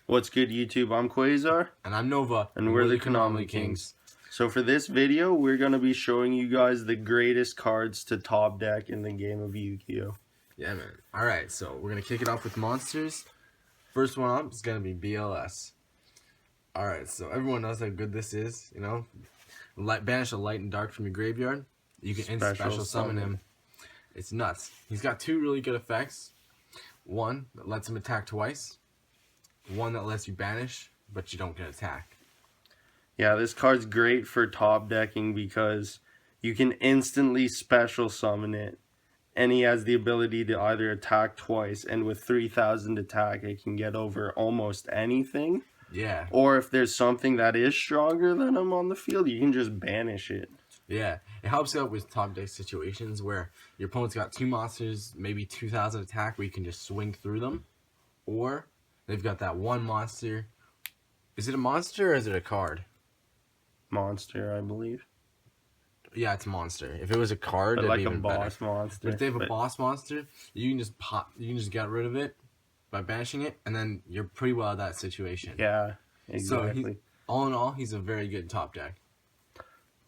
What's good, YouTube? I'm Quasar. And I'm Nova. And we're the Chronomaly Kings. So for this video, we're going to be showing you guys the greatest cards to top deck in the game of Yu-Gi-Oh! Yeah, man. Alright, so we're going to kick it off with monsters. First one up is going to be BLS. Alright, so everyone knows how good this is, you know. Banish a light and dark from your graveyard. You can special summon him. It's nuts. He's got two really good effects. One that lets him attack twice. One that lets you banish, but you don't get attack. Yeah, this card's great for top decking because you can instantly special summon it. And he has the ability to either attack twice, and with 3,000 attack, it can get over almost anything. Yeah. Or if there's something that is stronger than him on the field, you can just banish it. Yeah, it helps out with top deck situations where your opponent's got two monsters, maybe 2,000 attack, where you can just swing through them. Or they've got that one monster. Is it a monster or is it a card? Monster, I believe. Yeah, it's a monster. If it was a card, but that'd like be a even boss better. monster. But if they have a boss monster, you can just pop. You can just get rid of it by banishing it, and then you're pretty well at that situation. Yeah, exactly. So all in all, he's a very good top deck.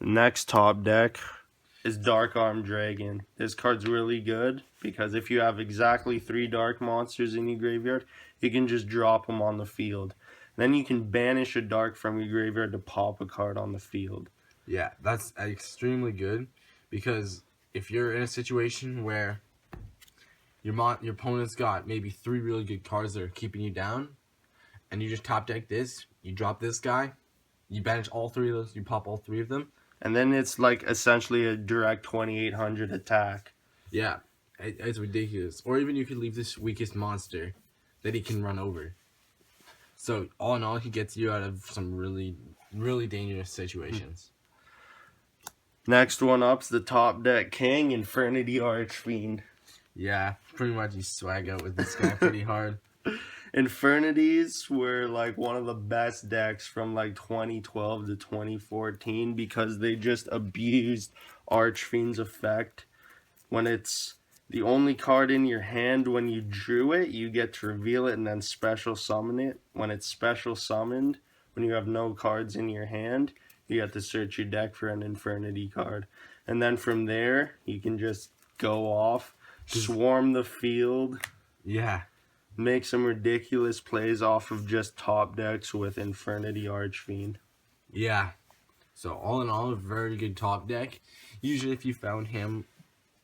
Next top deck is Dark Arm Dragon. This card's really good because if you have exactly 3 dark monsters in your graveyard, you can just drop them on the field. Then you can banish a dark from your graveyard to pop a card on the field. Yeah, that's extremely good because if you're in a situation where your opponent's got maybe 3 really good cards that are keeping you down, and you just top deck this, you drop this guy, you banish all 3 of those, you pop all 3 of them. And then it's like essentially a direct 2,800 attack. Yeah, it's ridiculous. Or even you could leave this weakest monster that he can run over. So all in all, he gets you out of some really, really dangerous situations. Next one up's the top deck king, Infernity Archfiend. Yeah, pretty much you swag out with this guy pretty hard. Infernities were like one of the best decks from like 2012 to 2014 because they just abused Archfiend's effect. When it's the only card in your hand, when you drew it, you get to reveal it and then special summon it. When it's special summoned, when you have no cards in your hand, you have to search your deck for an Infernity card. And then from there, you can just go off, swarm the field. Yeah. Make some ridiculous plays off of just top decks with Infernity Archfiend. Yeah. So all in all, a very good top deck. Usually if you found him,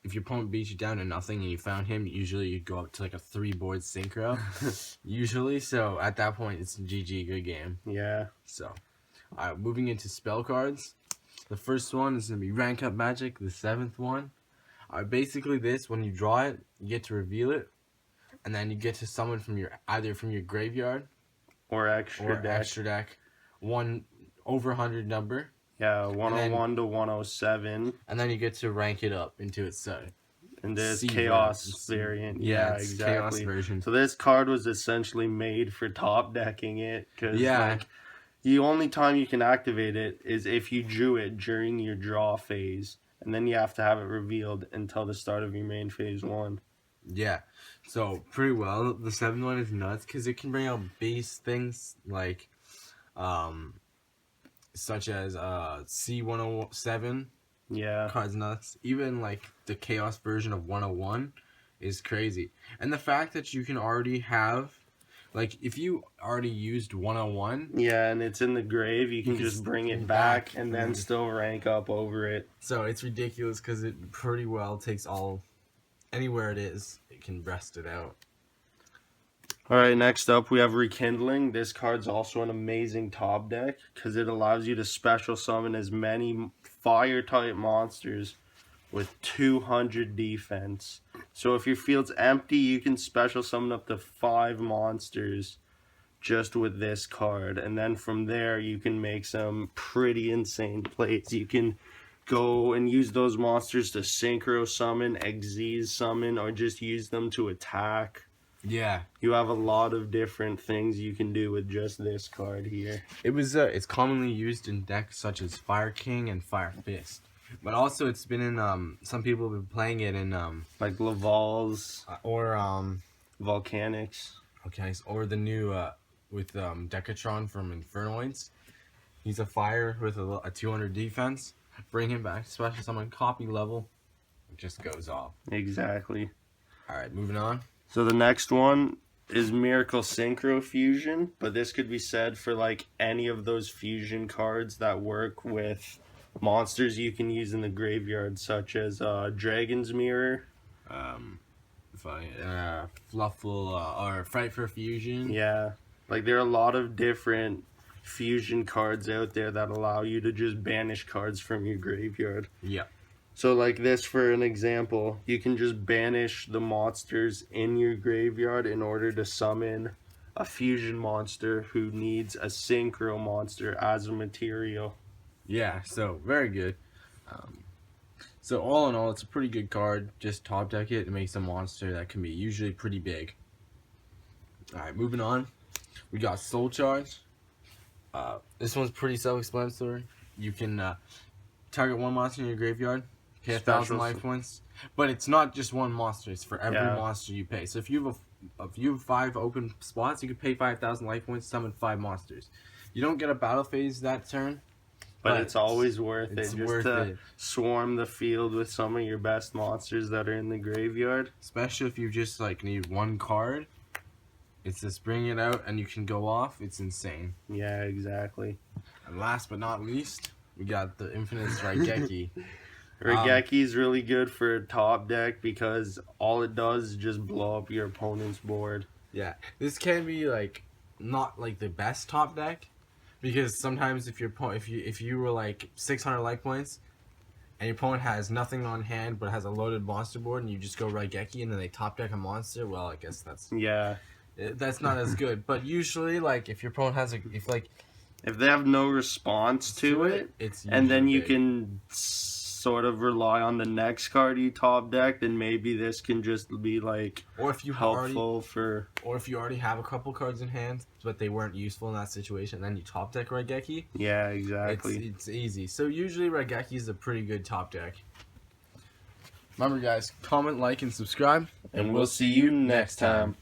if your opponent beat you down to nothing and you found him, usually you go up to like a 3-board synchro. Usually. So at that point, it's a GG, good game. Yeah. So, alright, moving into spell cards. The first one is going to be Rank Up Magic, the 7th one. Basically this, when you draw it, you get to reveal it. And then you get to summon from either from your graveyard or extra deck. One over 100 number. Yeah, 101 to 107. And then you get to rank it up into its set. And this chaos variant. Yeah, exactly. Chaos version. So this card was essentially made for top decking it. Cause like, the only time you can activate it is if you drew it during your draw phase. And then you have to have it revealed until the start of your main phase 1. Yeah, so pretty well. The 7th one is nuts because it can bring out base things like, such as C107. Yeah, cards nuts. Even like the chaos version of 101 is crazy. And the fact that you can already have, like, if you already used 101. Yeah, and it's in the grave, you can just bring it back and then still rank up over it. So it's ridiculous because it pretty well takes all. Anywhere it is, it can rest it out. Alright, next up we have Rekindling. This card's also an amazing top deck because it allows you to special summon as many fire-type monsters with 200 defense. So if your field's empty, you can special summon up to 5 monsters just with this card. And then from there, you can make some pretty insane plays. You can go and use those monsters to Synchro summon, Xyz summon, or just use them to attack. Yeah. You have a lot of different things you can do with just this card here. It's commonly used in decks such as Fire King and Fire Fist. But also it's been in some people have been playing it in like Laval's or Volcanics. Okay, or the new with Decatron from Infernoids. He's a fire with a 200 defense. Bring him back, special summon, copy level. It just goes off. Exactly. Alright, moving on. So the next one is Miracle Synchro Fusion, but this could be said for like any of those fusion cards that work with monsters you can use in the graveyard, such as Dragon's Mirror. Fluffle or Fright for Fusion. Yeah, like there are a lot of different fusion cards out there that allow you to just banish cards from your graveyard. Yeah. So like this, for an example, you can just banish the monsters in your graveyard in order to summon a fusion monster who needs a synchro monster as a material. Yeah, so very good. So all in all, it's a pretty good card. Just top deck it. It makes a monster that can be usually pretty big. Alright, moving on. We got Soul Charge. This one's pretty self-explanatory. You can target one monster in your graveyard, pay 1,000 life points. But it's not just one monster. It's for every monster you pay. So if you have 5 open spots, you can pay 5,000 life points, summon 5 monsters. You don't get a battle phase that turn. But it's always worth it just to swarm the field with some of your best monsters that are in the graveyard. Especially if you just like need one card. It's just bring it out and you can go off. It's insane. Yeah, exactly. And last but not least, we got the Infinite Raigeki. Raigeki's really good for top deck because all it does is just blow up your opponent's board. Yeah, this can be like not like the best top deck. Because sometimes if you were like 600 life points and your opponent has nothing on hand but has a loaded monster board and you just go Raigeki and then they top deck a monster, well, I guess that's not as good. But usually, like if your opponent has if they have no response to it, and then you can sort of rely on the next card you top deck, then maybe this can just be like helpful for. Or if you already have a couple cards in hand, but they weren't useful in that situation, then you top deck Raigeki. Yeah, exactly. It's easy. So usually Raigeki is a pretty good top deck. Remember, guys, comment, like, and subscribe, and we'll see you next time.